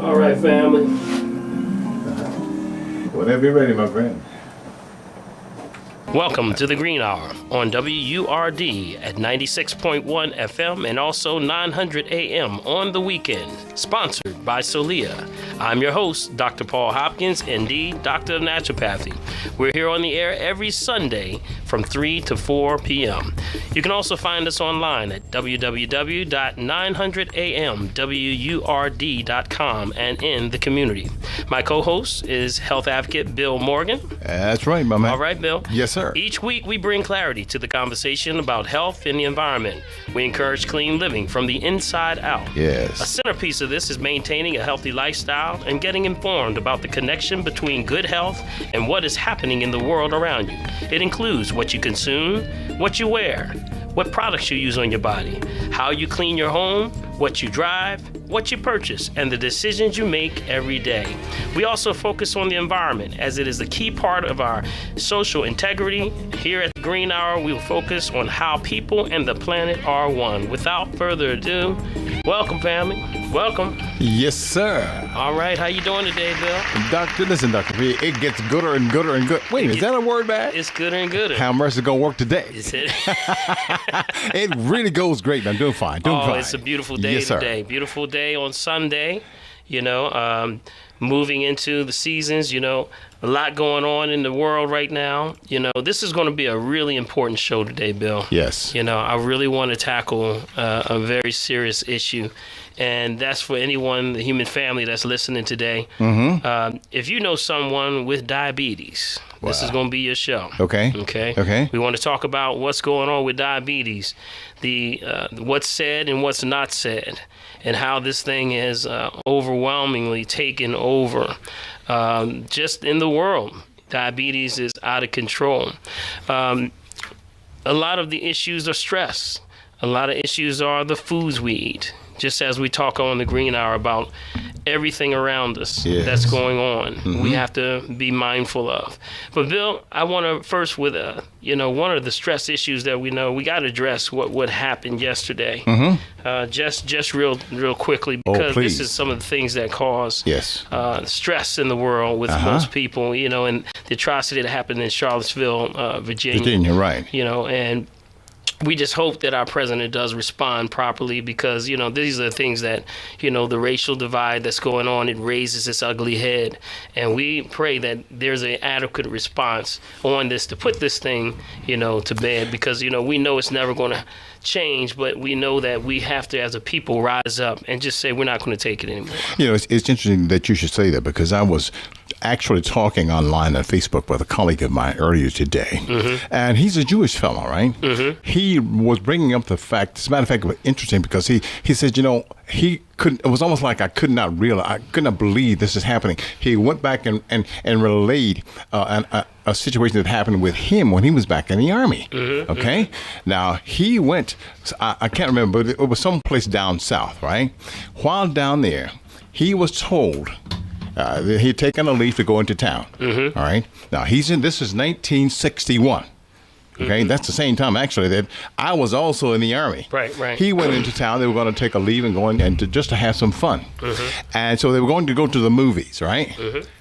All right, family. Whenever you're ready, my friend. Welcome to the Green Hour on WURD at 96.1 FM and also 900 AM on the weekend, sponsored by Solia. I'm your host, Dr. Paul Hopkins, MD, Doctor of Naturopathy. We're here on the air every Sunday from 3 to 4 p.m. You can also find us online at www.900amwurd.com and in the community. My co-host is health advocate Bill Morgan. That's right, my man. All right, Bill. Yes, sir. Each week, we bring clarity to the conversation about health and the environment. We encourage clean living from the inside out. Yes. A centerpiece of this is maintaining a healthy lifestyle and getting informed about the connection between good health and what is happening in the world around you. It includes what you consume, what you wear, what products you use on your body, how you clean your home, what you drive, what you purchase, and the decisions you make every day. We also focus on the environment as it is a key part of our social integrity. Here at the Green Hour, we will focus on how people and the planet are one. Without further ado, welcome, family. Welcome. Yes, sir. All right, how you doing today, Bill? Doctor, listen, Dr. P, it gets gooder and gooder and good. Wait, is that a word, man? It's gooder and gooder. How much is going to work today? Is it? It really goes great. I'm doing fine. Doing fine. It's a beautiful day yes, today. Sir. Beautiful day on Sunday. You know, moving into the seasons, you know, a lot going on in the world right now. You know, this is going to be a really important show today, Bill. Yes. You know, I really want to tackle a very serious issue. And that's for anyone, the human family that's listening today. Mm-hmm. If you know someone with diabetes, this is going to be your show. Okay. Okay. We want to talk about what's going on with diabetes, the what's said and what's not said, and how this thing is overwhelmingly taken over just in the world. Diabetes is out of control. A lot of the issues are stress. A lot of issues are the foods we eat. Just as we talk on the Green Hour about everything around us that's going on, we have to be mindful of. But Bill, I want to first with one of the stress issues that we know we got to address what happened yesterday. Just real quickly, because this is some of the things that cause stress in the world with most people. You know, and the atrocity that happened in Charlottesville, Virginia. Right. You know, and we just hope that our president does respond properly, because, you know, these are the things that, you know, the racial divide that's going on, it raises its ugly head. And we pray that there's an adequate response on this to put this thing, you know, to bed, because, you know, we know it's never going to change, but we know that we have to, as a people, rise up and just say we're not going to take it anymore. You know, it's interesting that you should say that, because I was actually talking online on Facebook with a colleague of mine earlier today, and he's a Jewish fellow, right? He was bringing up the fact, as a matter of fact, it was interesting because he said, you know, he couldn't, it was almost like I could not believe this is happening. He went back and relayed a situation that happened with him when he was back in the Army. Okay? Now, he went, I can't remember, but it was someplace down south, right? While down there, he was told that he had taken a leave to go into town. All right? Now, this is 1961. Okay, that's the same time actually that I was also in the Army. Right. He went into town. They were going to take a leave and go in and just to have some fun. And so they were going to go to the movies, right?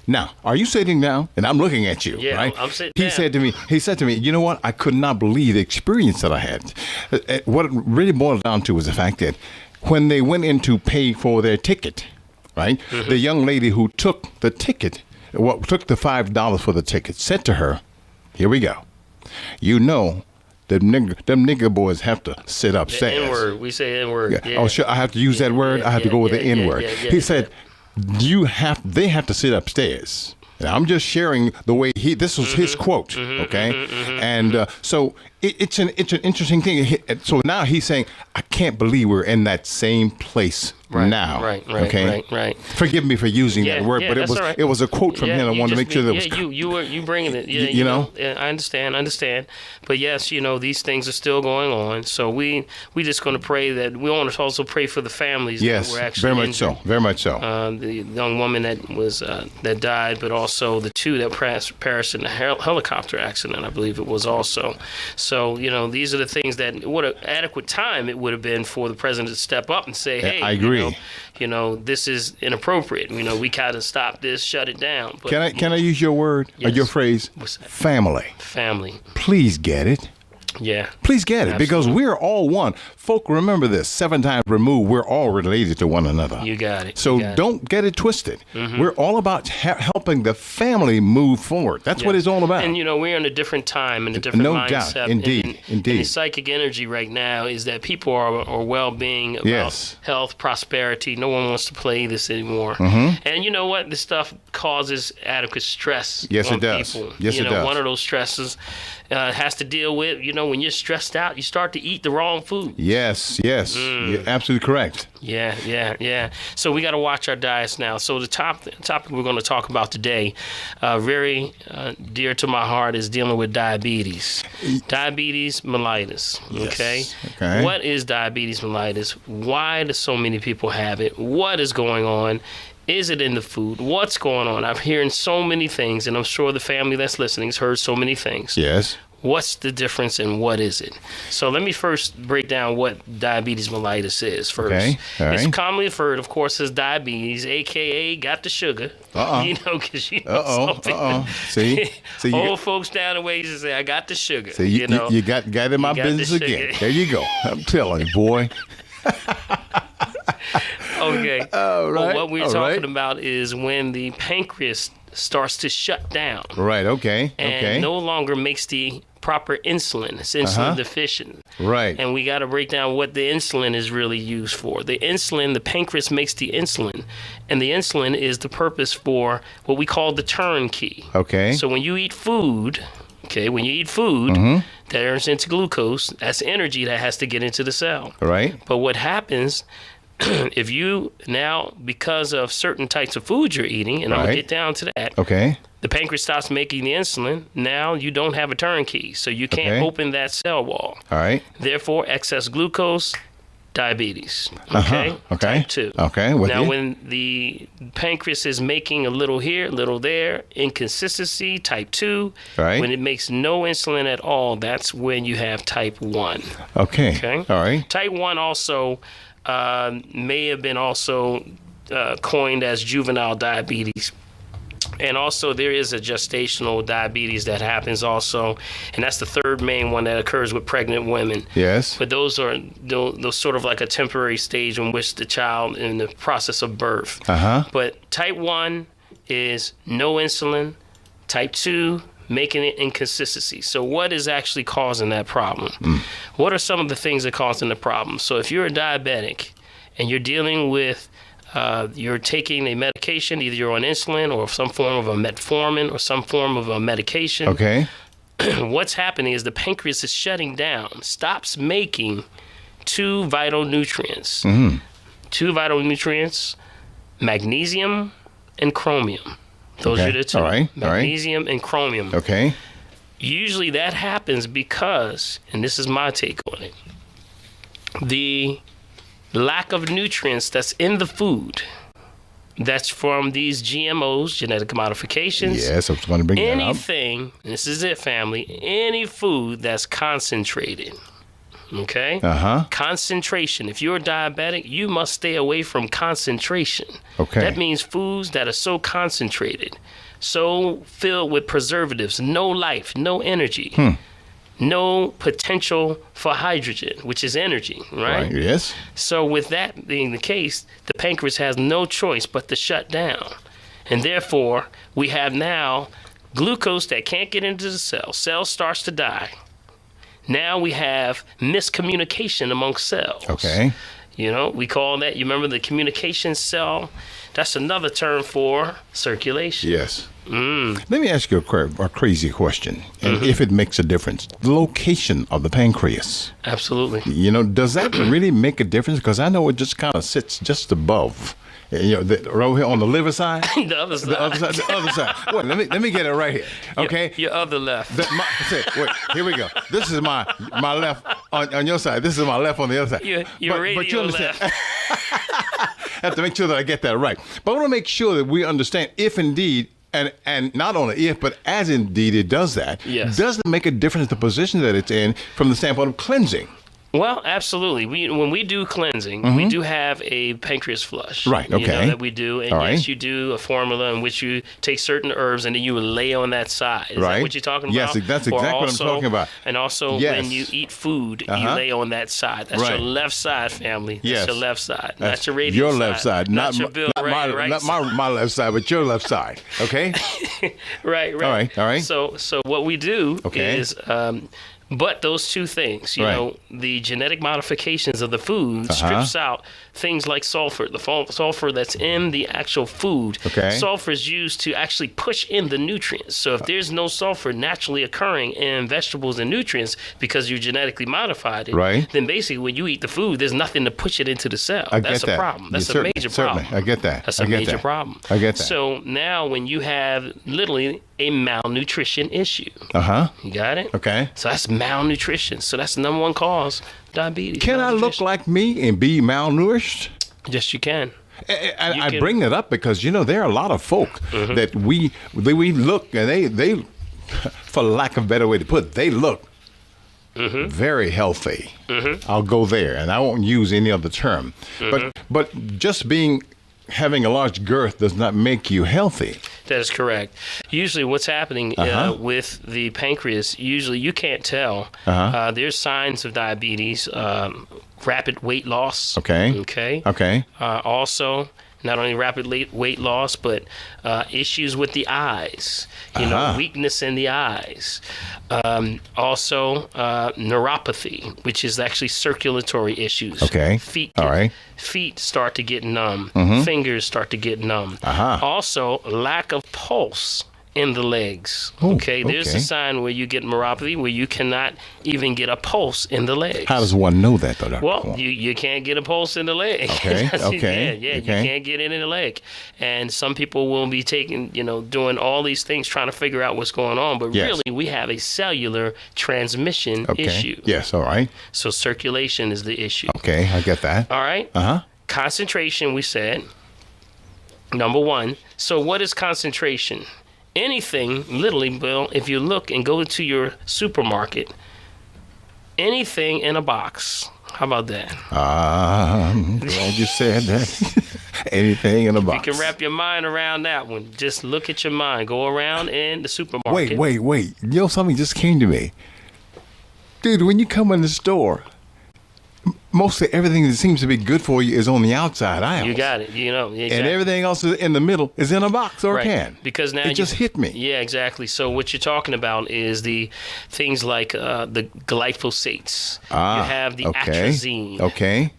Now, are you sitting down? And I'm looking at you, yeah, right? I'm sitting He down. said to me, you know what? I could not believe the experience that I had. What it really boiled down to was the fact that when they went in to pay for their ticket, right? The young lady who took the ticket, took the $5 for the ticket, said to her, "Here we go. You know, them nigger boys have to sit upstairs." The N-word. We say N-word. Yeah. Oh, sure. I have to use that word. I have to go with the N-word. He said, they have to sit upstairs. And I'm just sharing the way this was his quote. Okay. And so it's an interesting thing. So now he's saying, I can't believe we're in that same place now. Right. Forgive me for using that word, but it was a quote from him. I wanted to make sure that was. You bringing it. Yeah, you know. I understand. But yes, you know, these things are still going on. So we just going to pray that we want to also pray for the families. Yes, that were actually very much injured. so. Very much so. The young woman that was that died, but also the two that perished in a helicopter accident. I believe it was also. So So, these are the things that what an adequate time it would have been for the president to step up and say, hey, I agree. This is inappropriate. We gotta stop this, shut it down. But, Can I use your word or Yes. your phrase? What's that? Family. Family. Please get it. Yeah. Please get it, because Absolutely. we're all one. Folk, remember this: 7 times removed, we're all related to one another. You got it. So You got it. don't get it twisted. We're all about helping the family move forward. That's what it's all about. And we're in a different time and a different No mindset. doubt. Indeed. And Indeed. the psychic energy right now is that people are well-being, about Yes. health, prosperity. No one wants to play this anymore. And you know what? This stuff causes adequate stress. Yes, on it does. People. Yes, it does. One of those stresses has to deal with. When you're stressed out, you start to eat the wrong food. Yes. You're absolutely correct. Yeah. So we got to watch our diets now. So the topic we're going to talk about today, very dear to my heart, is dealing with diabetes. Diabetes mellitus. Okay? Okay. What is diabetes mellitus? Why do so many people have it? What is going on? Is it in the food? What's going on? I'm hearing so many things, and I'm sure the family that's listening has heard so many things. Yes. What's the difference and what is it? So let me first break down what diabetes mellitus is first. Okay, all right. It's commonly referred, of course, as diabetes, a.k.a. got the sugar. Because See, old folks down the way used to say, I got the sugar. So you got in my You got the business sugar. again. There you go. I'm telling you, boy. Okay. All right. Well, what we're all talking right. about is when the pancreas starts to shut down. Right. Okay. And Okay. no longer makes the proper insulin. It's insulin deficient. Right. And we got to break down what the insulin is really used for. The pancreas makes the insulin, and the insulin is the purpose for what we call the turn key. Okay. So when you eat food, that turns into glucose, that's energy that has to get into the cell. Right. But what happens if you now, because of certain types of food you're eating, and I'm going Right. to get down to that, Okay. the pancreas stops making the insulin. Now you don't have a turn key, so you can't Okay. open that cell wall. All right. Therefore, excess glucose, diabetes. Okay? Okay. Type 2. Okay. With Now, you. when the pancreas is making a little here, a little there, inconsistency, type 2. Right. When it makes no insulin at all, that's when you have type 1. Okay. Okay? All right. Type 1 also may have been also coined as juvenile diabetes. And also there is a gestational diabetes that happens also, and that's the third main one that occurs with pregnant women. Yes. But those are those sort of like a temporary stage in which the child in the process of birth. But type 1 is no insulin. Type 2, making it inconsistency. So what is actually causing that problem? What are some of the things that are causing the problem? So if you're a diabetic and you're dealing with you're taking a medication, either you're on insulin or some form of a metformin or some form of a medication. Okay. What's happening is the pancreas is shutting down, stops making two vital nutrients. Two vital nutrients, magnesium and chromium. Those Okay. are the two. All right. All right. Magnesium and chromium. Okay. Usually that happens because, and this is my take on it, the lack of nutrients that's in the food that's from these GMOs, genetic modifications. Yes, I was going to bring that up. Anything, this is it, family, any food that's concentrated. Okay? Concentration. If you're diabetic, you must stay away from concentration. Okay. That means foods that are so concentrated, so filled with preservatives, no life, no energy, no potential for hydrogen, which is energy, right? Yes. So with that being the case, the pancreas has no choice but to shut down. And therefore, we have now glucose that can't get into the cell. Cell starts to die. Now we have miscommunication among cells. Okay. You know, we call that, you remember the communication cell? That's another term for circulation. Yes. Let me ask you a crazy question, and if it makes a difference. The location of the pancreas. Absolutely. You know, does that really make a difference? Because I know it just kind of sits just above, you know, right here on the liver side. The other side. The other side. The other side. Wait, let me get it right here. Okay. Your other left. Wait, here we go. This is my left on your side. This is my left on the other side. Your radio left. I have to make sure that I get that right. But I want to make sure that we understand if indeed And not only if, but as indeed it does that, Yes. does it make a difference the position that it's in from the standpoint of cleansing? Well, absolutely. When we do cleansing, we do have a pancreas flush. Right, You know, okay. that we do. And All right. yes, you do a formula in which you take certain herbs and then you lay on that side. Is Right. that what you're talking Yes, about? that's Or exactly what I'm also- talking about. And also Yes. when you eat food, you Uh-huh. lay on that side. That's Right. your left side, family. That's Yes. your left side. That's Not your radial your side. left side, not your Bill not Ray, my, right not side. my left side, but your left side. Okay. Right, right. All right. So what we do Okay. is, but those two things, you Right. know, the genetic modifications of the food strips out things like sulfur, the sulfur that's in the actual food. Okay. Sulfur is used to actually push in the nutrients. So if there's no sulfur naturally occurring in vegetables and nutrients because you genetically modified it, Right. then basically when you eat the food, there's nothing to push it into the cell. I That's get that. a problem. That's Yeah, a major certainly. problem. I get that. That's I a get major that. problem. I get that. So now when you have literally a malnutrition issue, Uh-huh. you got it? Okay. So that's malnutrition. So that's the number one cause of diabetes. Can I look malnutrition. like me and be malnourished? Yes, you can. And You I can- bring that up because there are a lot of folk that we look and they, for lack of a better way to put it, they look very healthy. I'll go there, and I won't use any other term. But just having a large girth does not make you healthy. That is correct. Usually, what's happening with the pancreas, usually you can't tell. There's signs of diabetes, rapid weight loss. Okay. Okay. Okay. Also, not only rapid weight loss, but issues with the eyes. You know, weakness in the eyes. Also, neuropathy, which is actually circulatory issues. Okay. All right. Feet start to get numb. Fingers start to get numb. Also, lack of pulse in the legs. Okay. There's okay. a sign where you get neuropathy where you cannot even get a pulse in the legs. How does one know that, though, Dr. Well, Paul? you can't get a pulse in the leg. Okay, okay, Yeah, okay. you can't get it in the leg. And some people will be doing all these things trying to figure out what's going on. But Yes. really, we have a cellular transmission Okay. issue. Yes, all right. So circulation is the issue. Okay, I get that. All right? Concentration, we said, number one. So what is concentration? Anything, literally, Bill, if you look and go to your supermarket, anything in a box. How about that? I'm glad you said that. Anything in a box. You can wrap your mind around that one. Just look at your mind. Go around in the supermarket. Wait. Something just came to me. Dude, when you come in the store, mostly everything that seems to be good for you is on the outside aisle. You got it. Exactly. And everything else in the middle is in a box or a can. Because now it just hit me. Yeah, exactly. So what you're talking about is the things like the glyphosates. You have the atrazine. Okay.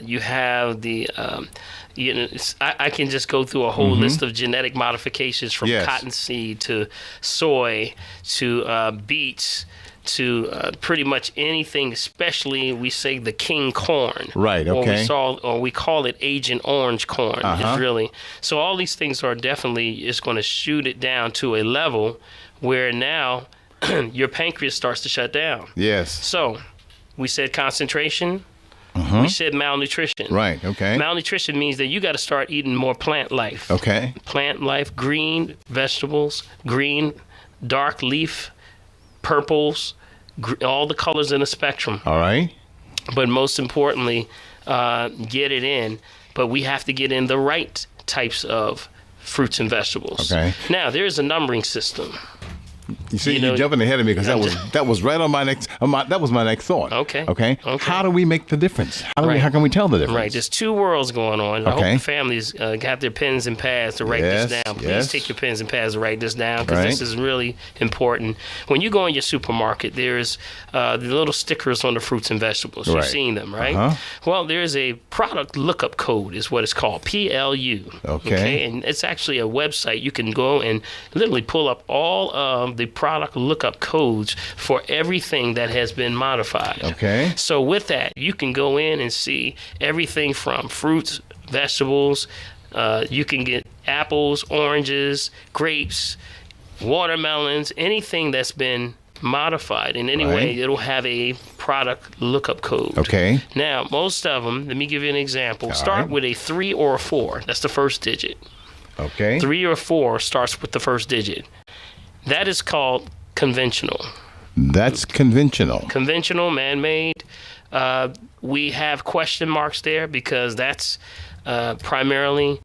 You have the I can just go through a whole list of genetic modifications from Yes. cottonseed to soy to beets to pretty much anything, especially we say the king corn. Right, okay. Or we call it Agent Orange corn. It's really so all these things are definitely is going to shoot it down to a level where now your pancreas starts to shut down. Yes. So we said concentration. We said malnutrition. Right, okay. Malnutrition means that you got to start eating more plant life. Okay. Plant life, green vegetables, green, dark leaf, purples, all the colors in the spectrum. All right. But most importantly, get it in. But we have to get in the right types of fruits and vegetables. Okay. Now, there's a numbering system. You see, you're jumping ahead of me because that was right on my next. That was my next thought. Okay. Okay. How do we make the difference? Right. How can we tell the difference? Right. There's two worlds going on. I hope Okay. the families got their pens and pads to write this Yes, down. Please yes. take your pens and pads to write this down because Right. this is really important. When you go in your supermarket, there's the little stickers on the fruits and vegetables. Right. You've seen them, right? Well, there's a product lookup code is what it's called, PLU. Okay. And it's actually a website. You can go and literally pull up all of the product lookup codes for everything that has been modified. Okay. So with that, you can go in and see everything from fruits, vegetables. You can get apples, oranges, grapes, watermelons, anything that's been modified in any way. It'll have a product lookup code. Okay. Now, most of them, let me give you an example. Start with a 3 or a 4. That's the first digit. Okay. 3 or 4 starts with the first digit. That is called conventional. That's conventional. Conventional, man-made. We have question marks there because that's primarily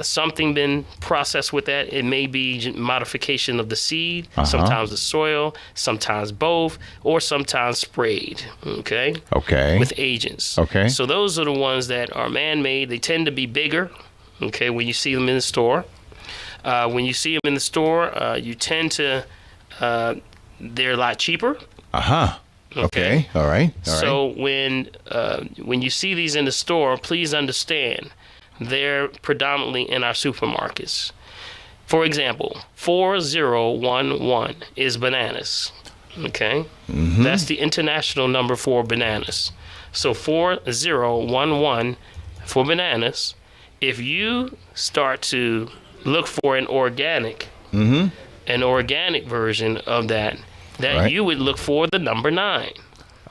something been processed with that. It may be modification of the seed, sometimes the soil, sometimes both, or sometimes sprayed, okay? Okay. With agents. Okay. So those are the ones that are man-made. They tend to be bigger, okay, when you see them in the store. When you see them in the store, you tend to, they're a lot cheaper. Okay. All right. So when you see these in the store, please understand they're predominantly in our supermarkets. For example, 4011 is bananas. Okay? That's the international number for bananas. So 4011 for bananas. If you start to look for an organic version of that, Right. you would look for the number 9.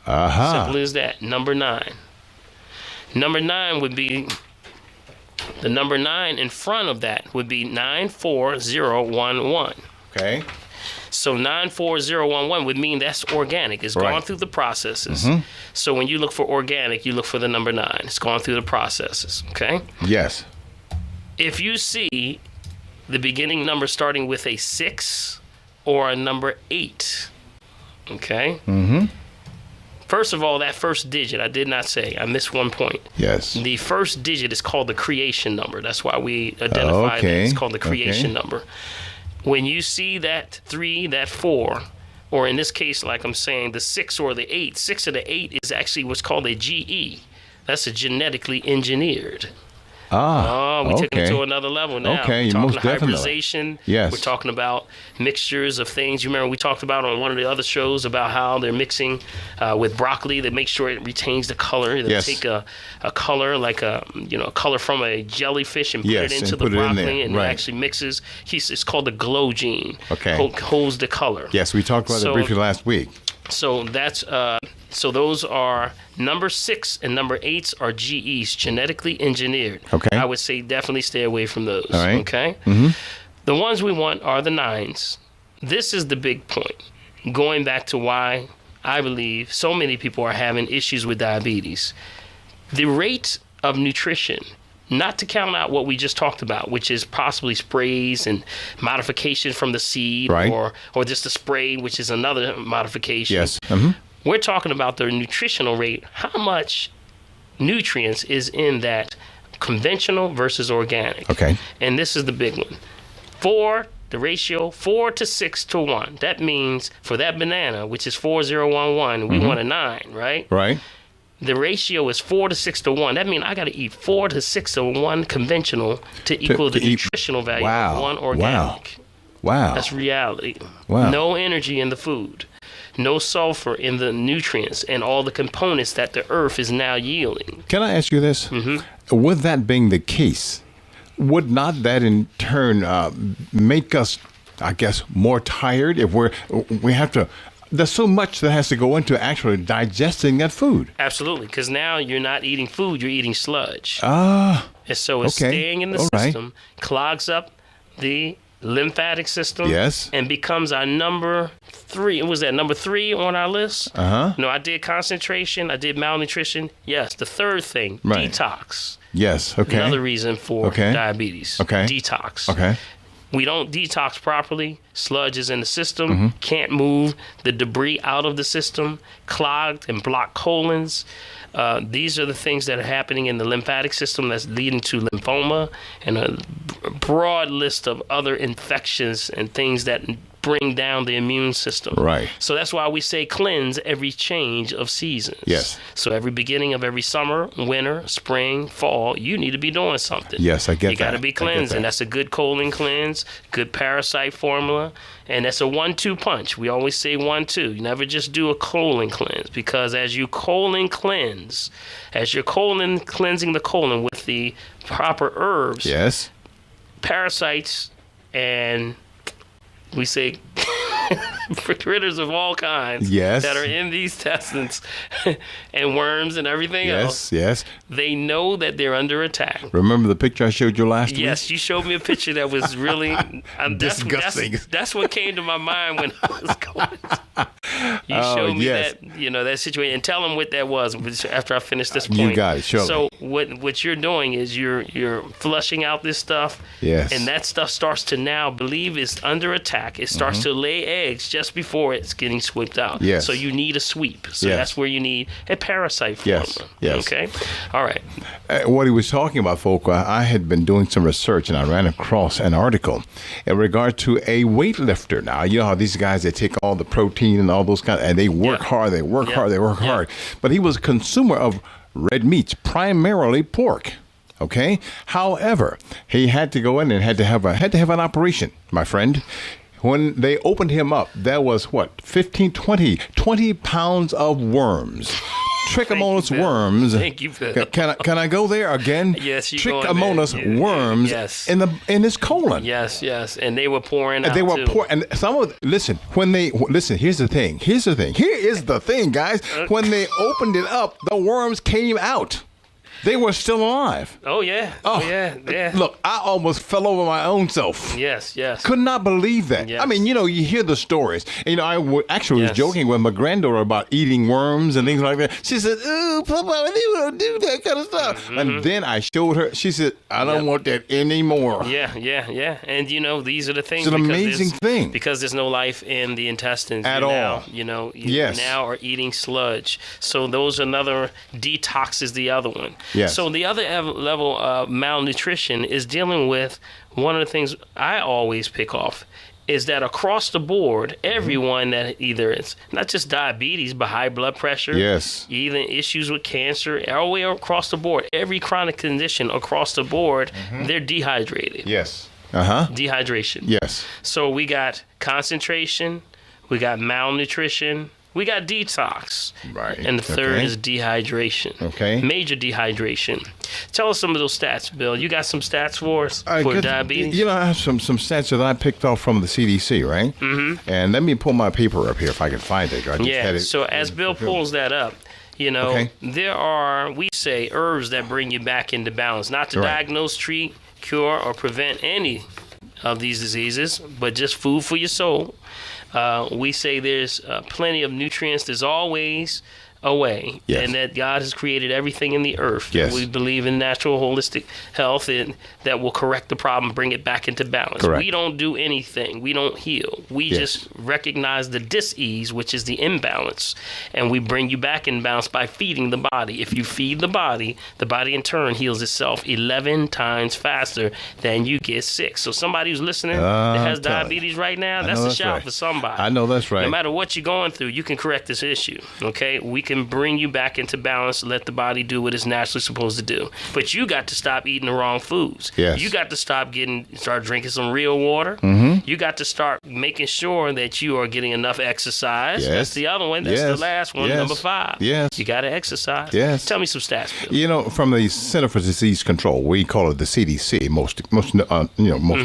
Simple as that. Number 9. Number 9 would be the number 9 in front of that would be 94011. Okay. So 94011 would mean that's organic. It's gone through the processes. So when you look for organic, you look for the number 9. It's gone through the processes. Okay. Yes. If you see the beginning number starting with a 6 or a number 8, okay. First of all, that first digit, I did not say. I missed one point. Yes. The first digit is called the creation number. That's why we identify that. It's called the creation number. When you see that 3, that 4, or in this case, like I'm saying, the 6 or the 8, 6 or the 8 is actually what's called a GE. That's a genetically engineered. We took it to another level now. Okay, we're talking most definitely. hybridization. Yes. We're talking about mixtures of things. You remember we talked about on one of the other shows about how they're mixing with broccoli to make sure it retains the color. They take a color like a color from a jellyfish and put it into the broccoli, and it actually mixes. It's called the glow gene. Okay. Holds the color. Yes, we talked about it briefly last week. So that's so those are number 6 and number 8s are GEs, genetically engineered. Okay. I would say definitely stay away from those. All right. Okay. The ones we want are the 9s. This is the big point. Going back to why I believe so many people are having issues with diabetes. The rate of nutrition, not to count out what we just talked about, which is possibly sprays and modification from the seed, or just a spray, which is another modification. Yes. We're talking about the nutritional rate. How much nutrients is in that conventional versus organic? Okay. And this is the big one. The ratio 4 to 6 to 1. That means for that banana, which is 4011, we want a 9, right? Right. The ratio is 4 to 6 to 1. That means I got to eat 4 to 6 to 1 conventional to equal the nutritional value of 1 organic. Wow. That's reality. Wow. No energy in the food. No sulfur in the nutrients and all the components that the earth is now yielding. Can I ask you this? With that being the case, would not that in turn make us, I guess, more tired if we have to... There's so much that has to go into actually digesting that food. Absolutely, because now you're not eating food, you're eating sludge. And so it's staying in the system, clogs up the lymphatic system, and becomes our number 3. Was that number 3 on our list? No, I did concentration, I did malnutrition. Yes, the third thing, detox. Yes, okay. Another reason for diabetes. Detox. Okay. We don't detox properly. Sludge is in the system. Can't move the debris out of the system. Clogged and blocked colons. These are the things that are happening in the lymphatic system that's leading to lymphoma and a broad list of other infections and things that bring down the immune system. Right. So that's why we say cleanse every change of seasons. Yes. So every beginning of every summer, winter, spring, fall, you need to be doing something. Yes, I get that. You got to be cleansing. That's a good colon cleanse, good parasite formula, and that's a 1-2 punch. We always say 1-2. You never just do a colon cleanse, because as you colon cleanse, as you're cleansing the colon with the proper herbs, parasites and we say critters of all kinds Yes. that are in these intestines and worms and everything else. Yes. They know that they're under attack. Remember the picture I showed you last week? Yes, you showed me a picture that was really Disgusting. That's what came to my mind when I was going. You showed me yes. that situation, and tell them what that was after I finish this point. You got it. Sure. So what you're doing is you're flushing out this stuff. Yes. And that stuff starts to now believe it's under attack. It starts to lay eggs just before it's getting swept out. Yes. So you need a sweep. So Yes. that's where you need a parasite from. Yes. Yes. Okay. All right. What he was talking about, folk, I had been doing some research and I ran across an article in regard to a weightlifter. Now, you know how these guys, they take all the protein and all those and they work hard, they work hard. But he was a consumer of red meats, primarily pork. Okay. However, he had to go in and had to have an operation, my friend. When they opened him up, there was 20 pounds of worms. Trichomonas worms. Thank you, Bill. Can I go there again? Yes, you Trichomonas worms in his colon. Yes, and they were pouring out. They were pouring, and some of listen. Here's the thing. Here is the thing, guys. When they opened it up, the worms came out. They were still alive. Oh yeah. Look, I almost fell over my own self. Yes. Could not believe that. Yes. I mean, you hear the stories. I was joking with my granddaughter about eating worms and things like that. She said, "Oh, Papa, they don't do that kind of stuff." And then I showed her. She said, "I don't want that anymore." Yeah. And these are the things. It's an amazing thing because there's no life in the intestines at all. You now are eating sludge. So those another detox is the other one. Yes. So the other level of malnutrition is dealing with one of the things I always pick off is that across the board, everyone that either it's not just diabetes, but high blood pressure, even issues with cancer, all the way across the board, every chronic condition across the board, they're dehydrated. Yes. Dehydration. Yes. So we got concentration, we got malnutrition, we got detox. Right. And the third is dehydration. Okay. Major dehydration. Tell us some of those stats, Bill. You got some stats for us for diabetes? I have some stats that I picked off from the CDC, right? Mm-hmm. And let me pull my paper up here if I can find it. I just had it. So as Bill pulls that up, there are, we say, herbs that bring you back into balance. Not to diagnose, treat, cure, or prevent any of these diseases, but just food for your soul. We say there's plenty of nutrients. There's always a way, and that God has created everything in the earth. Yes. We believe in natural holistic health and that will correct the problem, bring it back into balance. Correct. We don't do anything. We don't heal. We just recognize the dis-ease, which is the imbalance, and we bring you back in balance by feeding the body. If you feed the body in turn heals itself 11 times faster than you get sick. So somebody who's listening that has diabetes right now, that's a shout for somebody. I know that's right. No matter what you're going through, you can correct this issue, okay? We can bring you back into balance, let the body do what it's naturally supposed to do. But you got to stop eating the wrong foods. Yes. You got to start drinking some real water. Mm-hmm. You got to start making sure that you are getting enough exercise. Yes. That's the other one. That's the last one, number 5. Yes. You got to exercise. Yes. Tell me some stats, Bill. From the Center for Disease Control, we call it the CDC most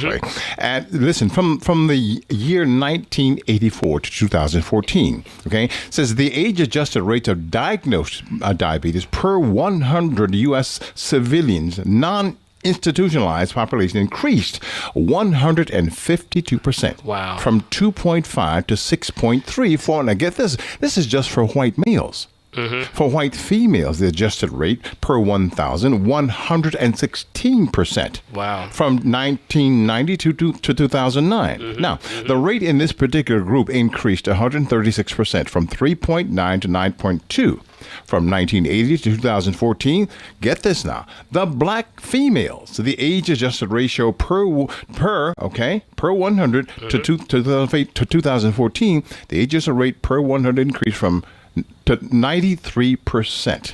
way. And listen, from the year 1984 to 2014, says the age-adjusted rate of diagnosed diabetes per 100 U.S. civilians, non-institutionalized population increased 152%. Wow. From 2.5 to 6.3 for, now get this is just for white males. Mm-hmm. For white females, the adjusted rate per 1,000, 116%. Wow. From 1992 to 2009. Mm-hmm. Now, the rate in this particular group increased 136% from 3.9 to 9.2. From 1980 to 2014, get this now, the black females, the age-adjusted ratio per 100 to 2014, the age-adjusted rate per 100 increased to 93%.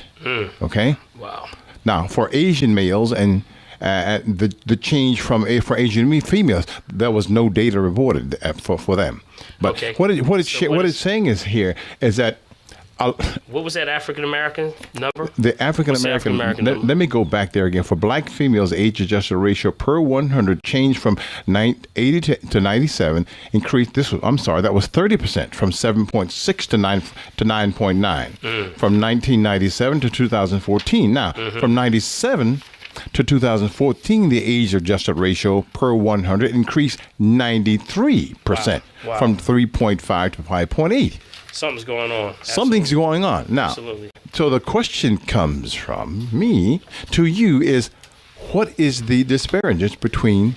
Okay? Wow. Now, for Asian males and the change for Asian females, there was no data reported for them. But what it's saying is here is that What was that African American number? The African American. Let me go back there again. For black females, age adjusted ratio per 100 changed from 80 to 97. Increased. That was 30% from 7.6 to 9.9 from 1997 to 2014. Now from 97 to 2014, the age adjusted ratio per 100 increased 93% from 3.5 to 5.8. Something's going on. Absolutely. Something's going on. Now, absolutely. So the question comes from me to you is, what is the disparity between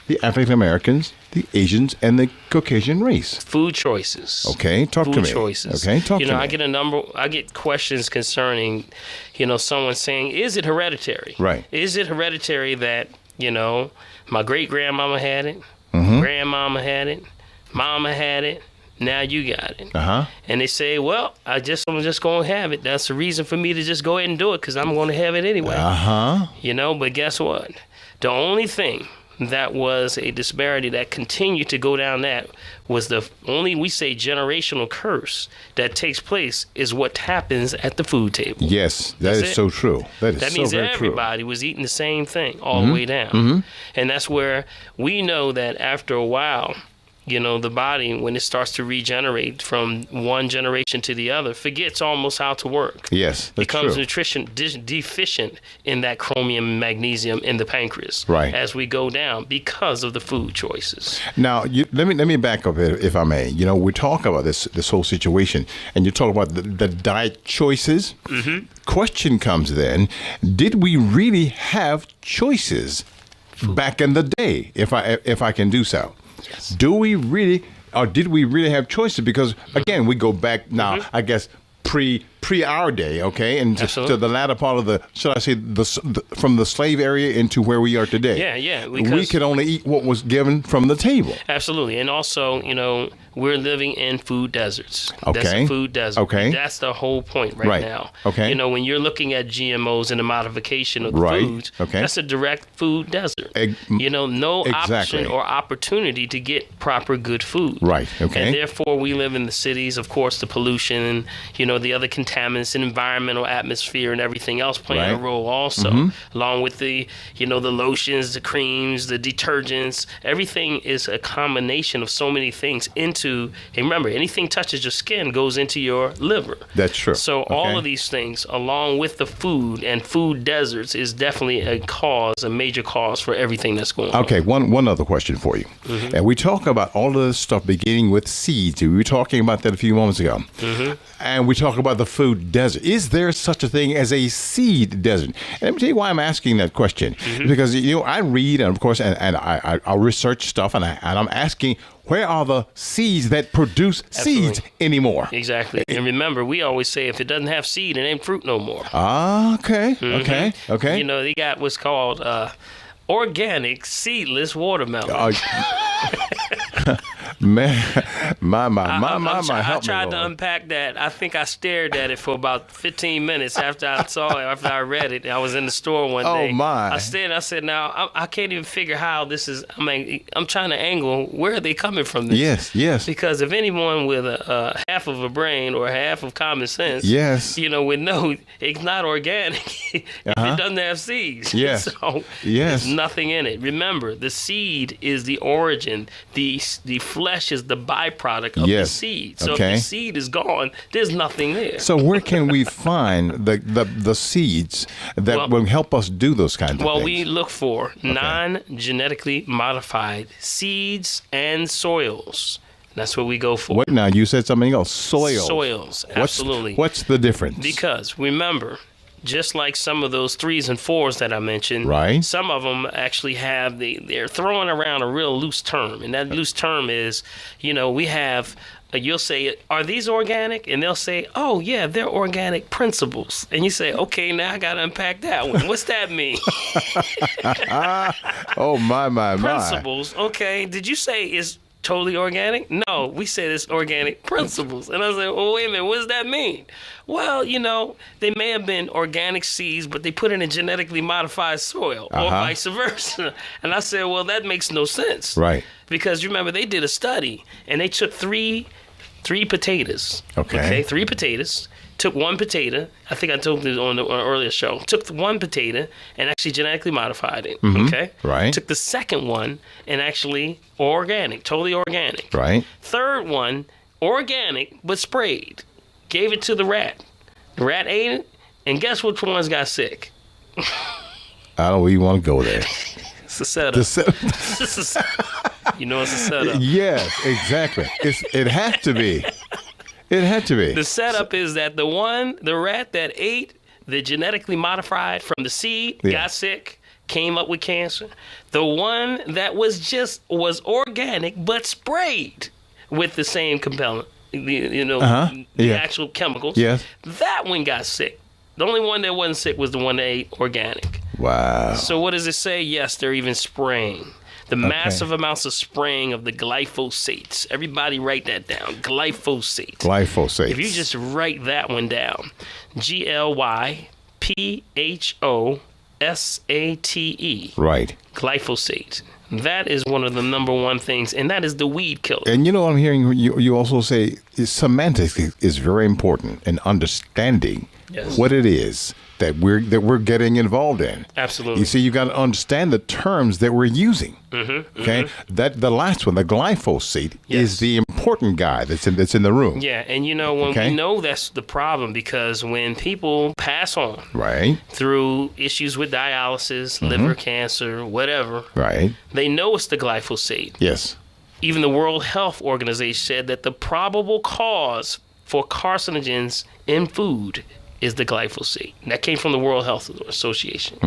the African Americans, the Asians, and the Caucasian race? Food choices. Okay, talk to me. Food choices. Okay, talk to me. I get questions concerning, someone saying, is it hereditary? Right. Is it hereditary that, my great-grandmama had it, grandmama had it, mama had it, now you got it. And they say, well, I'm just going to have it. That's the reason for me to just go ahead and do it, because I'm going to have it anyway. But guess what? The only thing that was a disparity that continued to go down that was we say generational curse that takes place is what happens at the food table. Yes, that is so true. That means everybody was eating the same thing all the way down. And that's where we know that after a while, the body, when it starts to regenerate from one generation to the other, forgets almost how to work. Yes, that's becomes true. nutrition deficient in that chromium and magnesium in the pancreas. Right. As we go down because of the food choices. Now, let me back up if I may. We talk about this whole situation, and you talk about the diet choices. Question comes then: did we really have choices back in the day? If I can do so. Yes. Do we really, or did we really have choices? Because again, we go back now, I guess, pre our day, okay, and to the latter part of the, should I say, from the slave area into where we are today. Yeah. We could only eat what was given from the table. Absolutely, and also, we're living in food deserts. Okay. That's a food desert. Okay. That's the whole point right now. Okay. When you're looking at GMOs and the modification of the foods, that's a direct food desert. No option or opportunity to get proper good food. Right. Okay. And therefore, we live in the cities. Of course, the pollution, the other contaminants and environmental atmosphere and everything else playing a role also, along with the, the lotions, the creams, the detergents. Everything is a combination of so many things and remember, anything touches your skin goes into your liver. That's true. So all of these things, along with the food and food deserts, is definitely a major cause for everything that's going on. Okay, one other question for you. And we talk about all of this stuff beginning with seeds. We were talking about that a few moments ago. And we talk about the food desert. Is there such a thing as a seed desert? And let me tell you why I'm asking that question. Because, I read, and of course, and I research stuff, and I'm asking, where are the seeds that produce seeds anymore? Exactly. And remember, we always say if it doesn't have seed, it ain't fruit no more. Okay. They got what's called organic seedless watermelon. Man, my, I tried to unpack that. I think I stared at it for about 15 minutes after I saw it, after I read it. I was in the store one day. Oh, my. I stared, I said, now, I can't even figure how this is. I'm trying to angle, where are they coming from this? Yes. Because if anyone with a half of a brain or half of common sense, would know it's not organic if it doesn't have seeds. Yes. So there's nothing in it. Remember, the seed is the origin. The flesh is the byproduct of the seed. So if the seed is gone, there's nothing there. So where can we find the seeds that will help us do those kinds of things? Well, we look for non-genetically modified seeds and soils. That's what we go for. What now? You said something else. Soils, absolutely. What's the difference? Because remember, just like some of those 3s and 4s that I mentioned, some of them actually have they're throwing around a real loose term, and that loose term is, we have. You'll say, are these organic? And they'll say, oh, yeah, they're organic principles. And you say, okay, now I got to unpack that one. What's that mean? Oh, my. Principles, okay. Did you say is totally organic? No, we said it's organic principles. And I was like, well, wait a minute, what does that mean? Well, they may have been organic seeds, but they put in a genetically modified soil or vice versa. And I said, well, that makes no sense. Right. Because remember, they did a study and they took 3 3 potatoes. Okay. 3 potatoes. Took 1 potato. I think I told you on the earlier show. Took 1 potato and actually genetically modified it. Okay. Right. Took the second one and actually organic, totally organic. Right. Third one, organic but sprayed. Gave it to the rat. The rat ate it, and guess which ones got sick? I don't even want to go there. It's a setup. You know it's a setup. Yes, exactly. It had to be. It had to be. The setup is that the rat that ate the genetically modified from the seed got sick, came up with cancer. The one that was organic but sprayed with the same compellant, the actual chemicals. Yes. That one got sick. The only one that wasn't sick was the one that ate organic. Wow. So what does it say? Yes, they're even spraying. The massive amounts of spraying of the glyphosates. Everybody write that down. Glyphosate. Glyphosate. If you just write that one down. GLYPHOSATE. Right. Glyphosate. That is one of the number one things, and that is the weed killer. And you know what I'm hearing you also say is semantics is very important in understanding what it is that we're getting involved in. Absolutely. You see, you got to understand the terms that we're using. Okay, that the last one, the glyphosate, is the important guy that's in the room. Yeah, and we know that's the problem, because when people pass on through issues with dialysis, liver cancer, whatever, they know it's the glyphosate. Yes. Even the World Health Organization said that the probable cause for carcinogens in food is the glyphosate. That came from the World Health Association.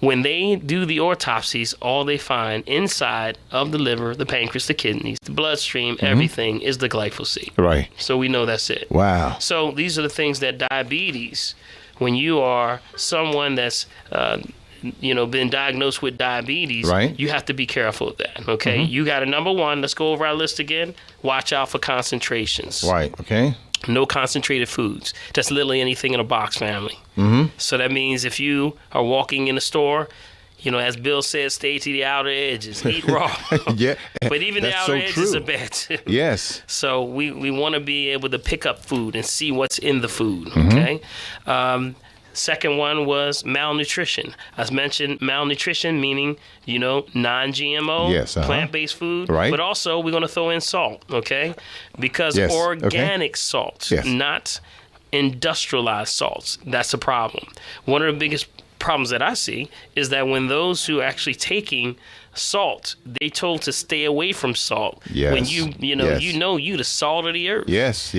When they do the autopsies, all they find inside of the liver, the pancreas, the kidneys, the bloodstream, everything is the glyphosate. Right. So we know that's it. Wow. So these are the things that diabetes, when you are someone that's been diagnosed with diabetes, you have to be careful of that. Okay. You got a number one. Let's go over our list again. Watch out for concentrations. Right. Okay. No concentrated foods. That's literally anything in a box, family. So that means if you are walking in a store, as Bill said, stay to the outer edges, eat raw. Yeah. But even the outer edges are bad too. Yes. So we want to be able to pick up food and see what's in the food. Okay. Second one was malnutrition. As mentioned, malnutrition meaning, non-GMO, plant-based food. Right. But also, we're going to throw in salt, okay? Because organic salts, not industrialized salts. That's a problem. One of the biggest problems that I see is that when those who are actually taking salt, they told to stay away from salt. Yes. When you the salt of the earth. Yes.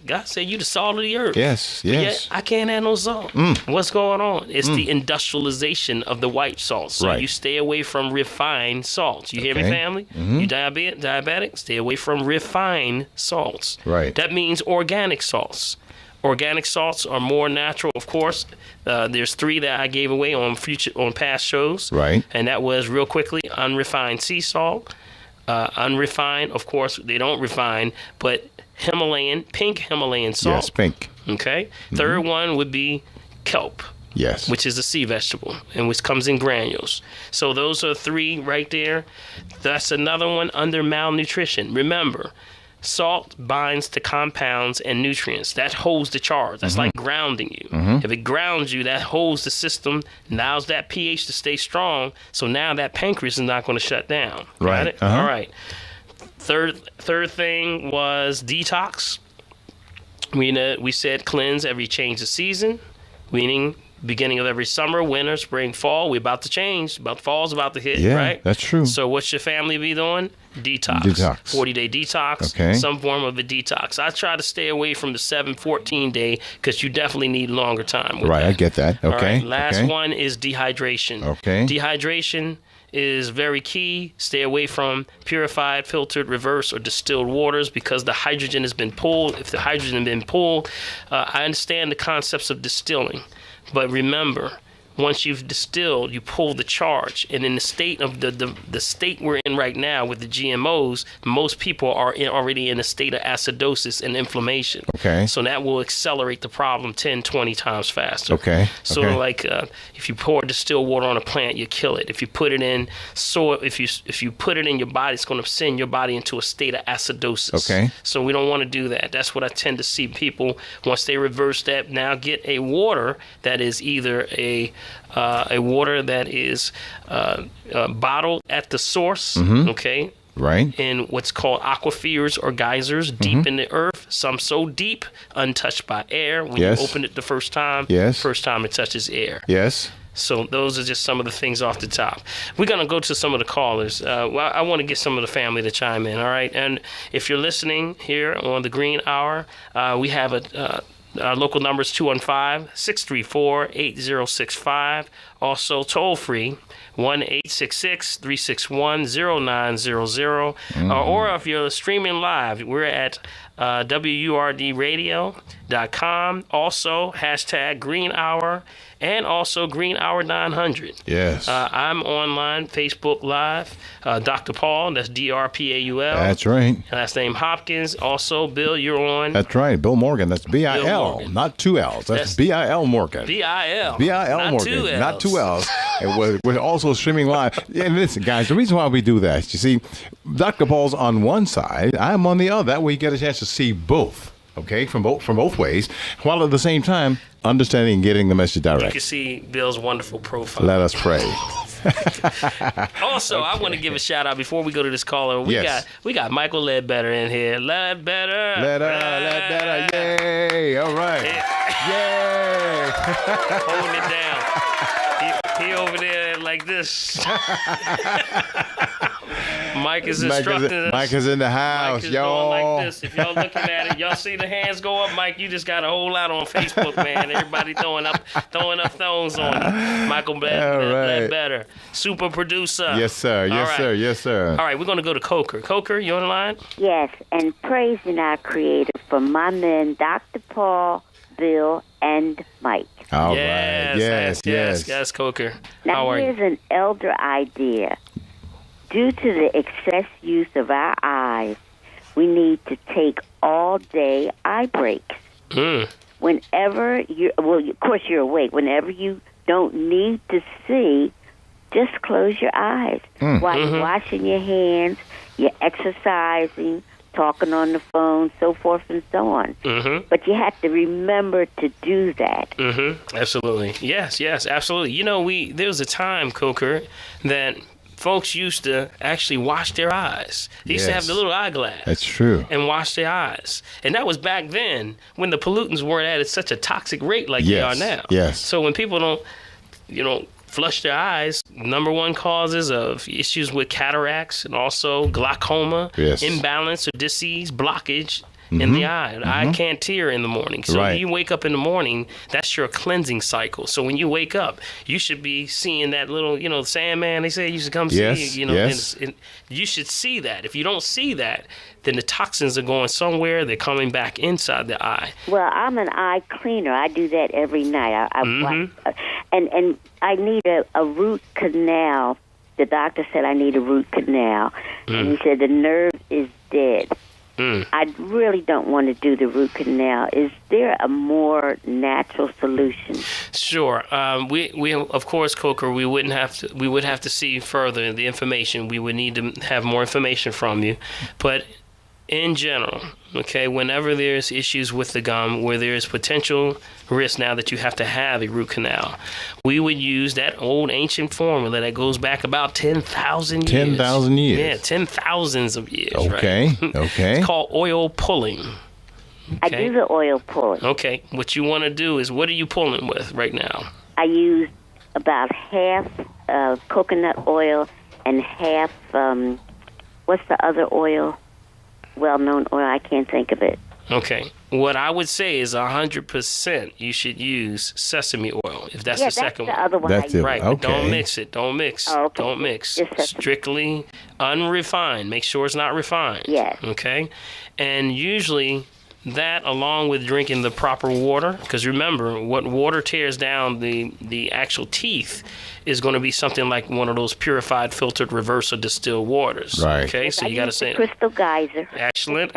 God said you the salt of the earth. Yes. Yet I can't have no salt. What's going on? It's the industrialization of the white salt. So you stay away from refined salts. You hear me, family? You diabetic, stay away from refined salts. Right. That means organic salts. Organic salts are more natural, of course. There's 3 that I gave away on past shows. Right. And that was, real quickly, unrefined sea salt. Unrefined, of course, they don't refine, but pink Himalayan salt. Yes, pink. Okay. Third one would be kelp. Yes. Which is a sea vegetable, and which comes in granules. So those are 3 right there. That's another one under malnutrition. Remember, salt binds to compounds and nutrients. That holds the charge. That's like grounding you. If it grounds you, that holds the system, allows that pH to stay strong. So now that pancreas is not going to shut down. Right. Got it? All right. Third thing was detox. We said cleanse every change of season, meaning beginning of every summer, winter, spring, fall. We're about to change. Fall's about to hit, right? That's true. So what's your family be doing? Detox. 40-day detox. Okay. Some form of a detox. I try to stay away from the 7-14-day because you definitely need longer time with that. I get that. Okay. All right. Last one is dehydration. Okay. Dehydration is very key. Stay away from purified, filtered, reverse, or distilled waters because the hydrogen has been pulled. If the hydrogen has been pulled, I understand the concepts of distilling. But remember, once you've distilled, you pull the charge. And in the state of the state we're in right now with the GMOs, most people are already in a state of acidosis and inflammation. Okay. So that will accelerate the problem 10, 20 times faster. Okay. So like if you pour distilled water on a plant, you kill it. If you put it in soil, if you put it in your body, it's going to send your body into a state of acidosis. Okay. So we don't want to do that. That's what I tend to see people, once they reverse that, now get a water that is either a water that is bottled at the source, okay, right, in what's called aquifers or geysers, deep in the earth, some so deep, untouched by air. When you open it the first time it touches air. Yes. So those are just some of the things off the top. We're going to go to some of the callers. I want to get some of the family to chime in, all right? And if you're listening here on the Green Hour, we have our local number is 215-634-8065. Also toll free, 1-866-361-0900. Or if you're streaming live, we're at WURDradio.com. Also, hashtag Green Hour. And also Green Hour 900. Yes. I'm online, Facebook Live. Dr. Paul, that's DRPAUL. That's right. Last name Hopkins. Also, Bill, you're on. That's right. Bill Morgan. That's B-I-L, not two L's. That's B-I-L Morgan. B-I-L. B-I-L not Morgan. 2 L's. Not 2 L's. And we're also streaming live. And listen, guys, the reason why we do that, you see, Dr. Paul's on one side, I'm on the other. That way you get a chance to see both. Okay, from both ways, while at the same time understanding and getting the message direct. You can see Bill's wonderful profile. Let us pray. Also, I want to give a shout out before we go to this caller. We got Michael Ledbetter in here. Ledbetter. Yay! All right. Yay! Holding it down. He over there like this. Mike is instructing us. Mike is in the house, Mike is going like this. If y'all looking at it, y'all see the hands go up. Mike, you just got a whole lot on Facebook, man. Everybody throwing up thrones on you. Michael Ledbetter, super producer. Yes, sir. Yes, sir. All right, we're going to go to Coker. Coker, you on the line? Yes, and praising our Creator for my men, Dr. Paul, Bill, and Mike. All right. Yes, Coker. Now, here's an elder idea. Due to the excess use of our eyes, we need to take all-day eye breaks. Whenever of course you're awake. Whenever you don't need to see, just close your eyes. While you're washing your hands, you're exercising, talking on the phone, so forth and so on. But you have to remember to do that. Absolutely. Yes, absolutely. You know, there was a time, Coker, that folks used to actually wash their eyes. They used to have the little eyeglass. That's true. And wash their eyes. And that was back then when the pollutants weren't at such a toxic rate like they are now. Yes. So when people don't, flush their eyes, number one causes of issues with cataracts and also glaucoma, imbalance or disease, blockage in the eye. The eye can't tear in the morning. So when you wake up in the morning, that's your cleansing cycle. So when you wake up, you should be seeing that little, Sandman, they say you should come see, and you should see that. If you don't see that, then the toxins are going somewhere. They're coming back inside the eye. Well, I'm an eye cleaner. I do that every night. And I need a root canal. The doctor said I need a root canal. And he said the nerve is dead. I really don't want to do the root canal. Is there a more natural solution? Sure. We of course, Coker, we would have to see further the information. We would need to have more information from you. But in general, okay, whenever there's issues with the gum where there's potential risk now that you have to have a root canal, we would use that old ancient formula that goes back about 10,000 years. 10,000 years. Yeah, 10,000s of years. Okay, right? Okay. It's called oil pulling. Okay? I do the oil pulling. Okay. What you want to do is, what are you pulling with right now? I use about half coconut oil and half, what's the other oil? Well-known oil, I can't think of it. Okay. What I would say is 100% you should use sesame oil, if that's the second one. Yeah, that's the other one. That's it. Right, Okay. but don't mix it. Don't mix. Oh, okay. Don't mix. Just sesame. Strictly unrefined. Make sure it's not refined. Yes. Okay? And usually that along with drinking the proper water, because remember, what water tears down the actual teeth is going to be something like one of those purified, filtered, reverse or distilled waters. Right. Okay, so you got to say Crystal Geyser. excellent,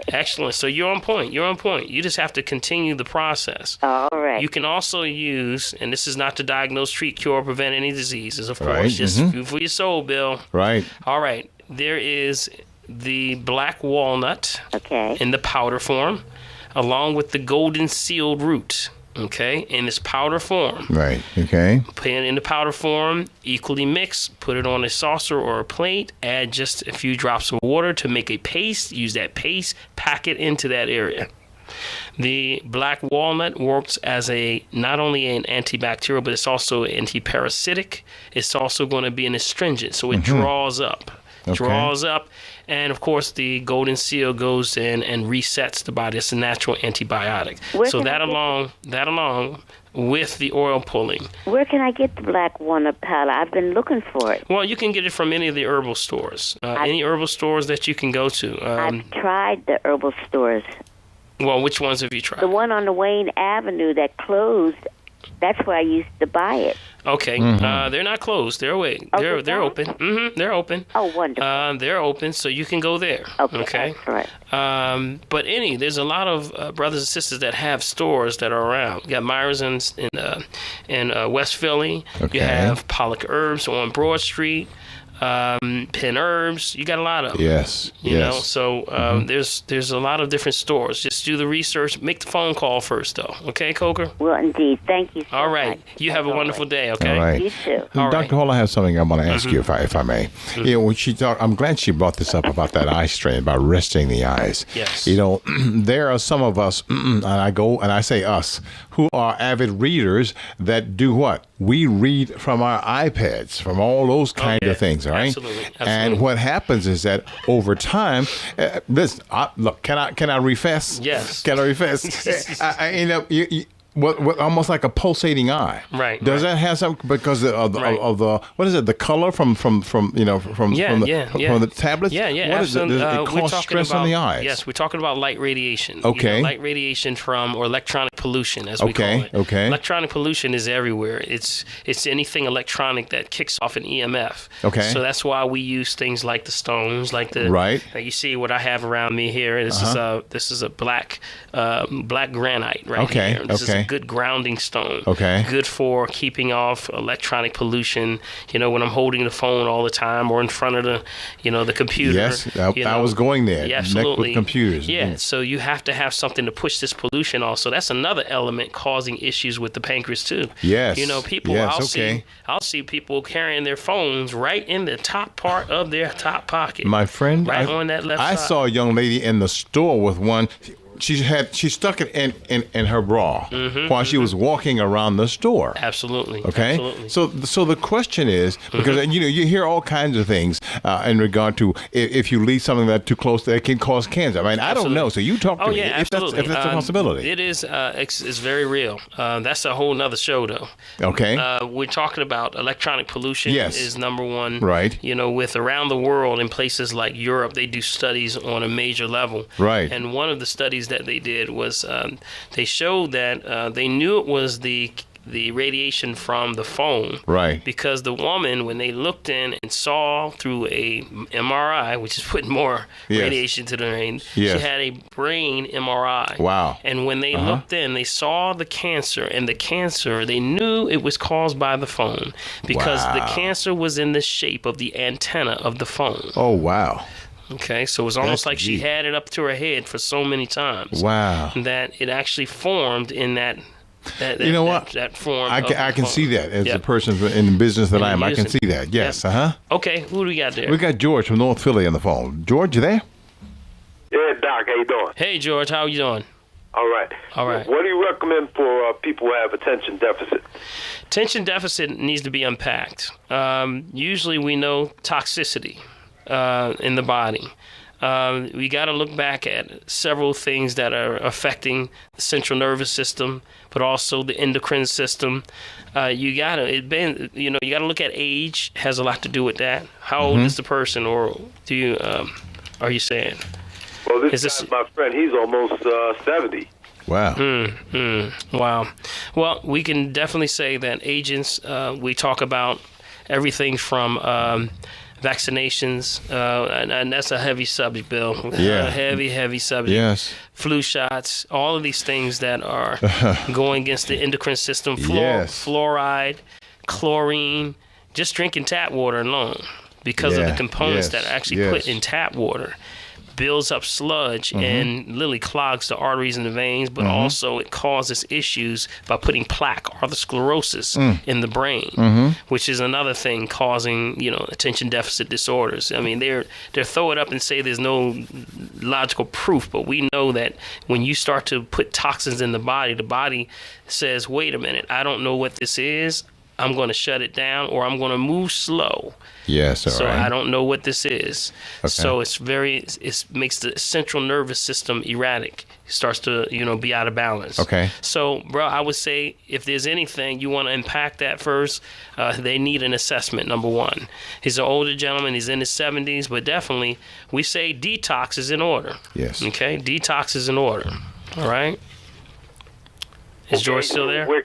excellent. So you're on point. You just have to continue the process. All right. You can also use, and this is not to diagnose, treat, cure, or prevent any diseases, of course. Right, Just food for your soul, Bill. Right. All right. There is the black walnut Okay. in the powder form, along with the golden sealed root. Okay, in its powder form. Right. Okay. Put it in the powder form, equally mix, put it on a saucer or a plate, add just a few drops of water to make a paste. Use that paste, pack it into that area. The black walnut works as not only an antibacterial, but it's also antiparasitic. It's also going to be an astringent, so it draws up. Okay. And of course the golden seal goes in and resets the body. It's a natural antibiotic. Where So can I that along with the oil pulling. Where can I get the black walnut powder? I've been looking for it. Well, you can get it from any of the herbal stores. Any herbal stores that you can go to. I've tried the herbal stores. Well, which ones have you tried? The one on the Wayne Avenue that closed, that's where I used to buy it. Okay, they're not closed. They're away. Oh, They're open. They're open. Oh, wonderful. They're open, so you can go there. Okay. Excellent. But there's a lot of brothers and sisters that have stores that are around. You got Myers in West Philly. Okay. You have Pollock Herbs on Broad Street. Penn Herbs. You got a lot of them. Yes. You know, so there's a lot of different stores. Just do the research. Make the phone call first, though. Okay, Coker? Well, indeed. Thank you so All right. much. You have a wonderful day, okay? All right. You too. All Dr. right. Hall, I have something I want to ask you, if I may. You know, when I'm glad she brought this up about that eye strain, about resting the eyes. Yes. You know, there are some of us, and I say us, who are avid readers that do what? We read from our iPads, from all those kind of things, all right? Absolutely. And what happens is that over time, listen, look, can I refess? Yes. Can I refess? I end up what almost like a pulsating eye. Right. Does that have some because of the what is it? The color from the tablets. Yeah. What is it? Does it cause stress on the eyes? Yes, we're talking about light radiation. Okay. Light radiation or electronic pollution, as we call it. Okay. Electronic pollution is everywhere. It's anything electronic that kicks off an EMF. Okay. So that's why we use things like the stones, like the Right. You see what I have around me here. This is a black granite right Okay, here. This is okay. a good grounding stone. Okay. Good for keeping off electronic pollution. You know, when I'm holding the phone all the time or in front of the computer. Yes, I was going there. Yeah, Next absolutely. with computers. Yeah, so you have to have something to push this pollution off. So that's another element causing issues with the pancreas too. Yes. You know, people. Yes, I'll see people carrying their phones right in the top part of their top pocket. My friend, right on that left I side. saw a young lady in the store with one. She stuck it in her bra while she was walking around the store. Absolutely. Okay. Absolutely. So the question is, because you hear all kinds of things in regard to if you leave something that too close, that can cause cancer. I mean, I don't know. So you talk to me if that's a possibility. It is. It's very real. That's a whole nother show, though. Okay. We're talking about electronic pollution. Yes. Is number one. Right. You know, with around the world in places like Europe, they do studies on a major level. Right. And one of the studies that they did was they showed that they knew it was the radiation from the phone. Right. Because the woman, when they looked in and saw through a MRI, which is putting more radiation to the brain, she had a brain MRI. Wow. And when they looked in, they saw the cancer, and the cancer, they knew it was caused by the phone because the cancer was in the shape of the antenna of the phone. Oh, wow. Okay, so it was almost like she had it up to her head for so many times. Wow. That it actually formed in that you know what? That form. I can see that as a person in the business that I am. I can see that. Yes. Okay, who do we got there? We got George from North Philly on the phone. George, you there? Yeah, Doc, how you doing? Hey, George, how you doing? All right. What do you recommend for people who have attention deficit? Attention deficit needs to be unpacked. Usually we know toxicity in the body. We got to look back at several things that are affecting the central nervous system, but also the endocrine system. You got to look at age. Has a lot to do with that. How old is the person, or do you are you saying? Well, this guy's my friend. He's almost 70. Wow. Wow. Well, we can definitely say that agents, we talk about everything from vaccinations, and that's a heavy subject, Bill. Yeah. Heavy subject. Yes. Flu shots, all of these things that are going against the endocrine system. Yes. Fluoride, chlorine, just drinking tap water alone because of the components that are actually put in tap water. Builds up sludge and literally clogs the arteries and the veins, but also it causes issues by putting plaque, atherosclerosis, in the brain, which is another thing causing, attention deficit disorders. I mean, they're throw it up and say there's no logical proof, but we know that when you start to put toxins in the body says, wait a minute, I don't know what this is. I'm going to shut it down, or I'm going to move slow. Yes, all so right. I don't know what this is. Okay. So it makes the central nervous system erratic. It starts to, be out of balance. Okay. So, bro, I would say if there's anything you want to impact that first, they need an assessment, number one. He's an older gentleman. He's in his 70s, but definitely we say detox is in order. Yes. Okay? Detox is in order. All right? Is George still there? Where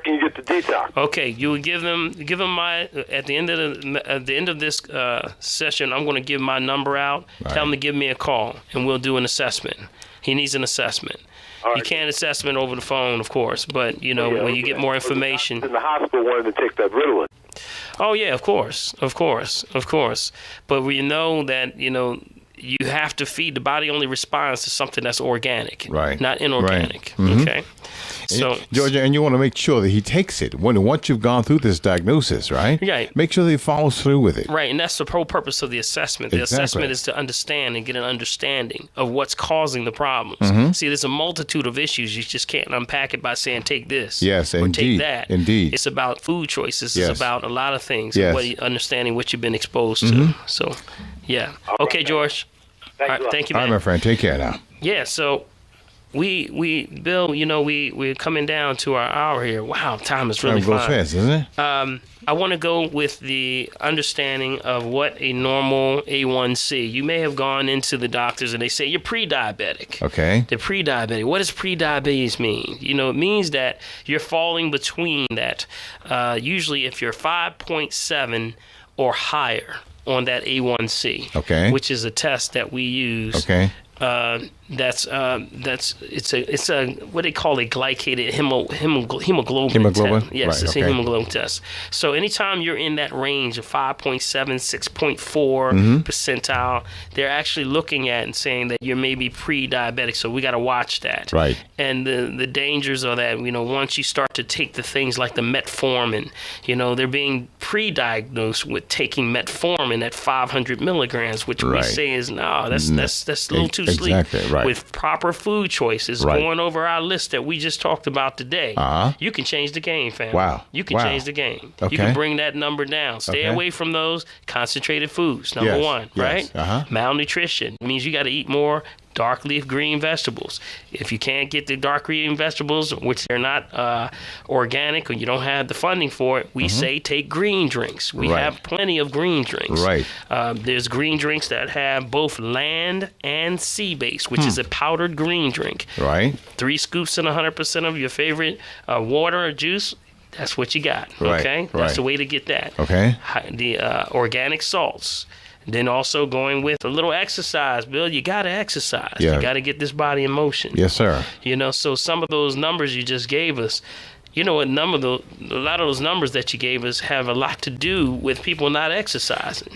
can you get the detox? Okay, you would give them my at the end of this session. I'm going to give my number out. Right. Tell him to give me a call, and we'll do an assessment. He needs an assessment. All right. You can't assessment over the phone, of course, but when you get more information. In the hospital, wanted to take that Ritalin. Oh yeah, of course. But we know that you have to feed. The body only responds to something that's organic, right? Not inorganic. Right. Okay. So, Georgia, and you want to make sure that he takes it once you've gone through this diagnosis, right? Right. Make sure that he follows through with it. Right, and that's the whole purpose of the assessment. The assessment is to understand and get an understanding of what's causing the problems. See, there's a multitude of issues. You just can't unpack it by saying take this. Yes, or indeed. take that. Indeed. It's about food choices. Yes. It's about a lot of things. Yes. Understanding what you've been exposed to. So, yeah. Okay, George. All right, thank you, man. All right, my friend. Take care now. Yeah, so Bill, we're coming down to our hour here. Wow, time is really goes fast, isn't it? I want to go with the understanding of what a normal A1C. You may have gone into the doctors and they say you're pre-diabetic. Okay. The pre-diabetic. What does pre-diabetes mean? It means that you're falling between that. Usually if you're 5.7 or higher on that A1C. Okay. Which is a test that we use. Okay. It's a what they call a glycated hemoglobin Hemoglobin? test. Yes, Right, it's okay. a hemoglobin test. So anytime you're in that range of 5.7, 6.4 percentile, they're actually looking at and saying that you're maybe pre-diabetic. So we got to watch that. Right. And the dangers are that once you start to take the things like the metformin, they're being pre-diagnosed with taking metformin at 500 milligrams, which we Right. say is that's a little too sleep. Exactly, right. With proper food choices, Right. going over our list that we just talked about today, you can change the game, fam. Wow. You can Wow. change the game. Okay. You can bring that number down. Stay Okay. away from those concentrated foods, number Yes, one, yes, right? Malnutrition means you got to eat more dark leaf green vegetables. If you can't get the dark green vegetables, which they're not organic, or you don't have the funding for it, we say take green drinks. We Right. have plenty of green drinks. Right. There's green drinks that have both land and sea base, which is a powdered green drink. Right. 3 scoops and 100% of your favorite water or juice. That's what you got. Right, Okay, right. that's the way to get that. Okay. The organic salts. Then also going with a little exercise, Bill. You got to exercise. Yeah. You got to get this body in motion. Yes, sir. So some of those numbers you just gave us, a lot of those numbers that you gave us have a lot to do with people not exercising.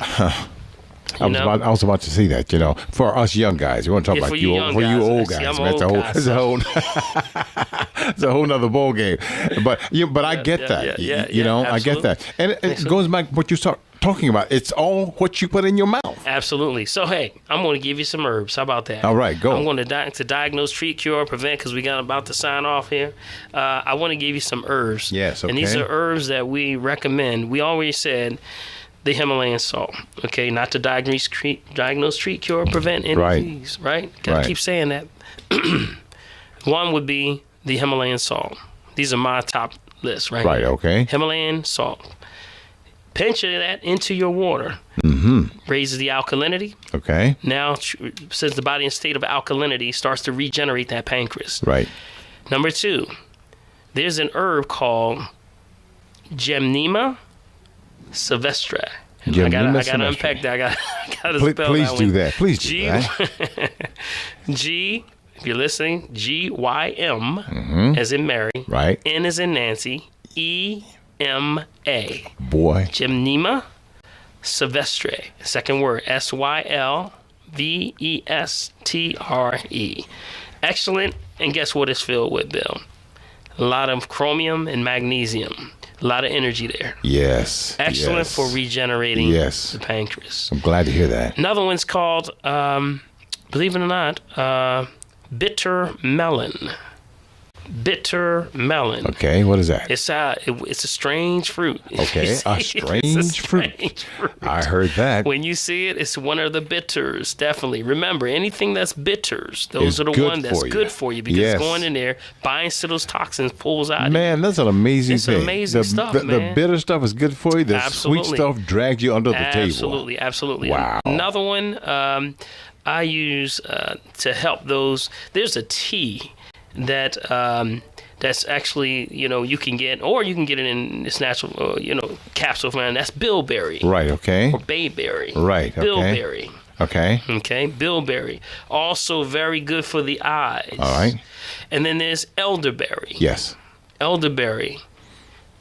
I was about to see that, for us young guys. You want to talk about for you you young old guys. guys. See, I'm man. old guy, It's a whole nother ball game. But I get that. I get that. And it goes back to what you start talking about. It's all what you put in your mouth. Absolutely. So, hey, I'm going to give you some herbs. How about that? All right, go. I'm going to diagnose, treat, cure, prevent, because we got about to sign off here. I want to give you some herbs. Yes, okay. And these are herbs that we recommend. We always said the Himalayan salt, okay? Not to diagnose, treat, cure, prevent any disease, right? Got to keep saying that. One would be the Himalayan salt. These are my top list, right? Right, okay. Himalayan salt. Pinch that into your water. Raises the alkalinity. Okay. Now, since the body in state of alkalinity starts to regenerate that pancreas. Right. Number 2, there's an herb called Gymnema sylvestre. I gotta unpack that. I gotta spell that. Please do that. Please do that. G, if you're listening, GYM as in Mary. Right. N as in Nancy. EMA. Boy. Gymnema sylvestre. Second word, SYLVESTRE. Excellent. And guess what it's filled with, Bill? A lot of chromium and magnesium. A lot of energy there. Yes. Excellent for regenerating the pancreas. I'm glad to hear that. Another one's called, believe it or not, bitter melon. Bitter melon. Okay, what is that? It's a strange fruit. Okay, a strange fruit. I heard that. When you see it, it's one of the bitters. Definitely. Remember, anything that's bitters, those are the ones that's good for you because it's going in there, binds to those toxins, pulls out. Man, that's an amazing thing. It's amazing stuff, man. The bitter stuff is good for you. The sweet stuff drags you under the table. Absolutely. Wow. Another one I use to help those. There's a tea that that's actually, you can get, or you can get it in this natural, capsule form. That's bilberry. Right, okay. Or bayberry. Right, okay. Bilberry. Okay. Okay, bilberry. Also very good for the eyes. All right. And then there's elderberry. Yes. Elderberry.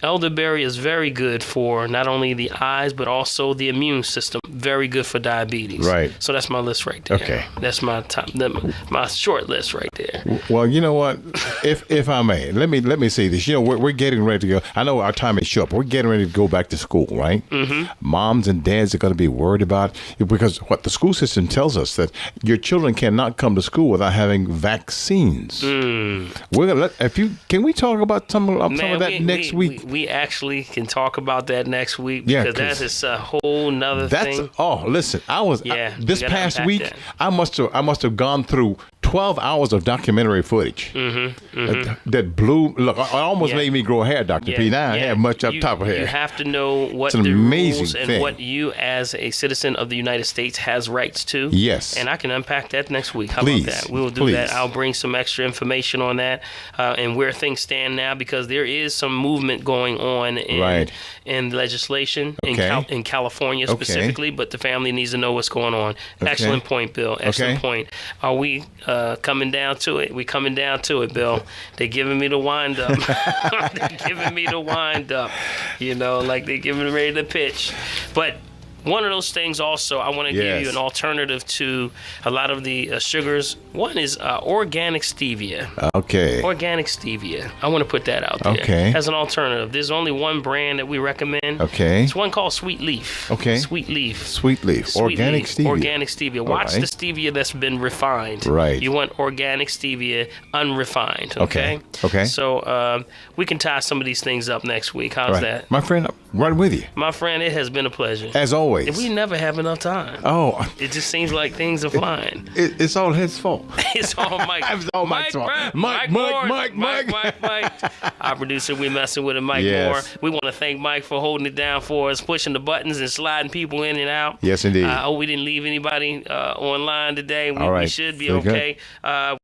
Elderberry is very good for not only the eyes, but also the immune system. Very good for diabetes. Right. So that's my list right there. Okay. That's my my short list right there. Well, you know what? If I may, let me say this. We're getting ready to go. I know our time is short. We're getting ready to go back to school, right? Mm-hmm. Moms and dads are going to be worried about, because what the school system tells us that your children cannot come to school without having vaccines. We're gonna can we talk about some of that next week? We actually can talk about that next week because that is a whole nother thing. Oh, listen, this past week I must have gone through 12 hours of documentary footage that blew. Look, it almost made me grow hair, Dr. P. Now I have much up top of hair. You have to know what the rules and what you as a citizen of the United States has rights to. Yes. And I can unpack that next week. How about that? We will do that. I'll bring some extra information on that and where things stand now, because there is some movement going on in legislation in California specifically, but the family needs to know what's going on. Excellent point, Bill. Excellent point. Are we coming down to it? We coming down to it, Bill. They're giving me the wind up. They're giving me the wind up. Like they're giving me ready to pitch. But one of those things also, I want to give you an alternative to a lot of the sugars. One is organic stevia. Okay. Organic stevia. I want to put that out there as an alternative. There's only one brand that we recommend. Okay. It's one called Sweet Leaf. Okay. Sweet Leaf. Sweet Leaf. Organic stevia. Organic stevia. Watch the stevia that's been refined. Right. You want organic stevia unrefined. Okay. So we can tie some of these things up next week. How's that? My friend, right with you. My friend, it has been a pleasure. As always. We never have enough time. Oh. It just seems like things are flying. It's all his fault. It's all Mike. It's all Mike's fault. Mike. Our producer, we messing with him, Mike Moore. We want to thank Mike for holding it down for us, pushing the buttons and sliding people in and out. Yes, indeed. I hope we didn't leave anybody online today. We should be okay.